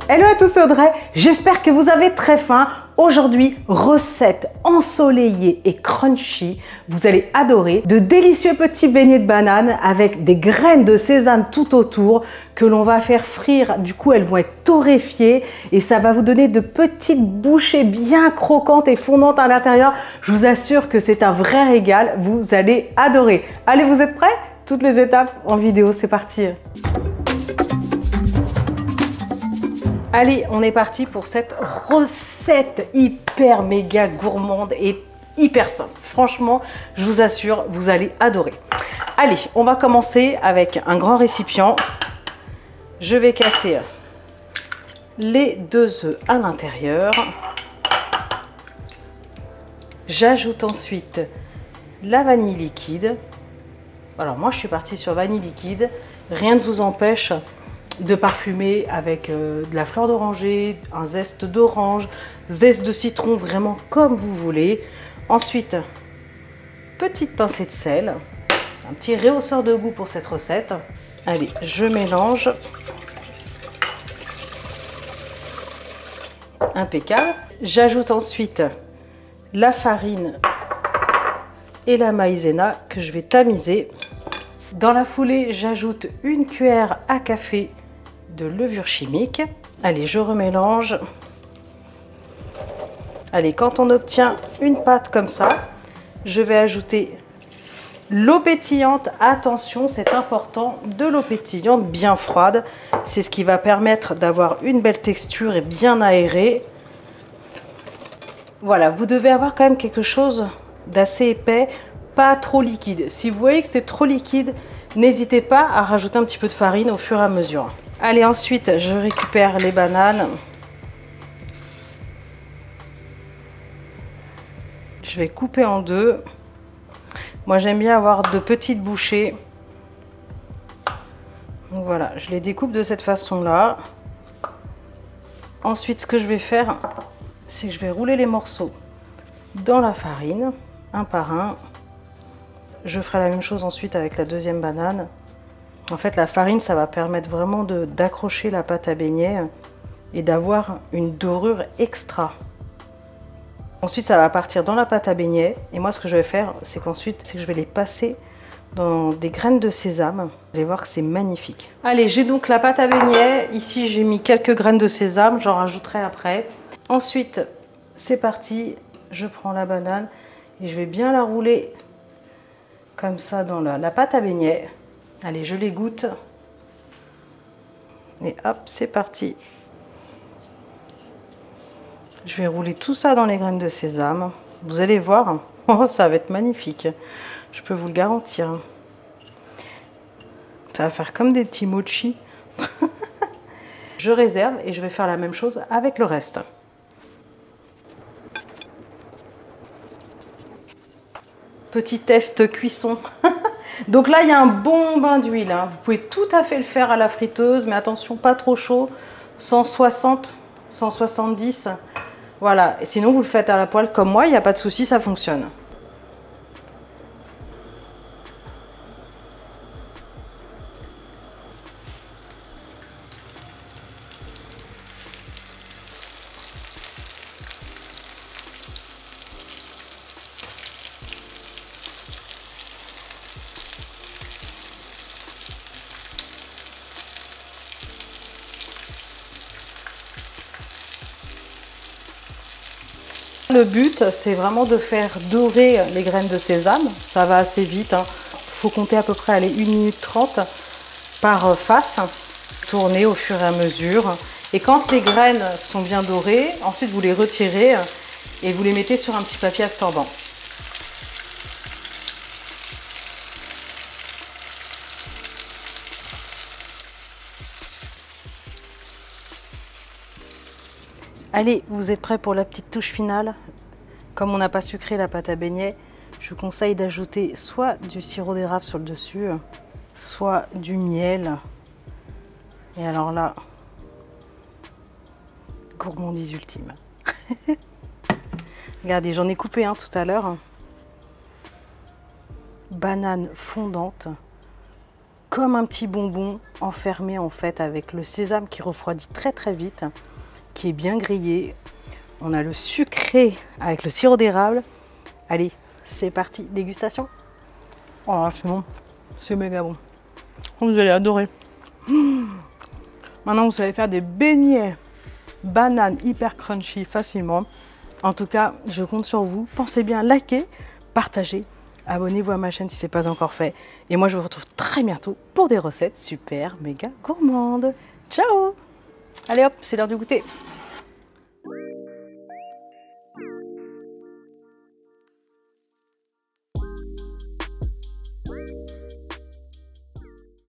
Hello à tous, c'est Audrey, j'espère que vous avez très faim. Aujourd'hui, recette ensoleillée et crunchy. Vous allez adorer de délicieux petits beignets de banane avec des graines de sésame tout autour que l'on va faire frire. Du coup, elles vont être torréfiées et ça va vous donner de petites bouchées bien croquantes et fondantes à l'intérieur. Je vous assure que c'est un vrai régal, vous allez adorer. Allez, vous êtes prêts? Toutes les étapes en vidéo, c'est parti. Allez, on est parti pour cette recette hyper méga gourmande et hyper simple. Franchement, je vous assure, vous allez adorer. Allez, on va commencer avec un grand récipient. Je vais casser les 2 œufs à l'intérieur. J'ajoute ensuite la vanille liquide. Alors moi, je suis partie sur vanille liquide. Rien ne vous empêche de parfumer avec de la fleur d'oranger, un zeste d'orange, zeste de citron, vraiment comme vous voulez. Ensuite, petite pincée de sel, un petit rehausseur de goût pour cette recette. Allez, je mélange. Impeccable. J'ajoute ensuite la farine et la maïzena que je vais tamiser. Dans la foulée, j'ajoute une cuillère à café de levure chimique. Allez, je remélange. Allez, quand on obtient une pâte comme ça, je vais ajouter l'eau pétillante. Attention, c'est important, de l'eau pétillante bien froide. C'est ce qui va permettre d'avoir une belle texture et bien aérée. Voilà, vous devez avoir quand même quelque chose d'assez épais, pas trop liquide. Si vous voyez que c'est trop liquide, n'hésitez pas à rajouter un petit peu de farine au fur et à mesure. Allez, ensuite, je récupère les bananes. Je vais couper en deux. Moi, j'aime bien avoir de petites bouchées. Donc voilà, je les découpe de cette façon-là. Ensuite, ce que je vais faire, c'est que je vais rouler les morceaux dans la farine, un par un. Je ferai la même chose ensuite avec la deuxième banane. En fait, la farine, ça va permettre vraiment d'accrocher la pâte à beignets et d'avoir une dorure extra. Ensuite, ça va partir dans la pâte à beignets. Et moi, ce que je vais faire, c'est qu'ensuite, je vais les passer dans des graines de sésame. Vous allez voir que c'est magnifique. Allez, j'ai donc la pâte à beignets. Ici, j'ai mis quelques graines de sésame. J'en rajouterai après. Ensuite, c'est parti. Je prends la banane et je vais bien la rouler comme ça dans la pâte à beignets. Allez, je les goûte. Et hop, c'est parti. Je vais rouler tout ça dans les graines de sésame. Vous allez voir, oh, ça va être magnifique. Je peux vous le garantir. Ça va faire comme des petits mochis. Je réserve et je vais faire la même chose avec le reste. Petit test cuisson. Donc là, il y a un bon bain d'huile. Hein. Vous pouvez tout à fait le faire à la friteuse, mais attention, pas trop chaud. 160, 170. Voilà. Et sinon, vous le faites à la poêle comme moi, il n'y a pas de souci, ça fonctionne. Le but, c'est vraiment de faire dorer les graines de sésame. Ça va assez vite. Hein. Il faut compter à peu près 1 minute 30 par face. Tourner au fur et à mesure. Et quand les graines sont bien dorées, ensuite vous les retirez et vous les mettez sur un petit papier absorbant. Allez, vous êtes prêts pour la petite touche finale? Comme on n'a pas sucré la pâte à beignets, je vous conseille d'ajouter soit du sirop d'érable sur le dessus, soit du miel. Et alors là, gourmandise ultime. Regardez, j'en ai coupé un tout à l'heure. Banane fondante. comme un petit bonbon enfermé en fait avec le sésame qui refroidit très très vite, qui est bien grillé. On a le sucré avec le sirop d'érable. Allez, c'est parti, dégustation. Oh, c'est bon, c'est méga bon. Vous allez adorer. Maintenant, vous savez faire des beignets bananes hyper crunchy facilement. En tout cas, je compte sur vous. Pensez bien à liker, partager, abonnez-vous à ma chaîne si ce n'est pas encore fait. Et moi, je vous retrouve très bientôt pour des recettes super méga gourmandes. Ciao! Allez hop, c'est l'heure du goûter.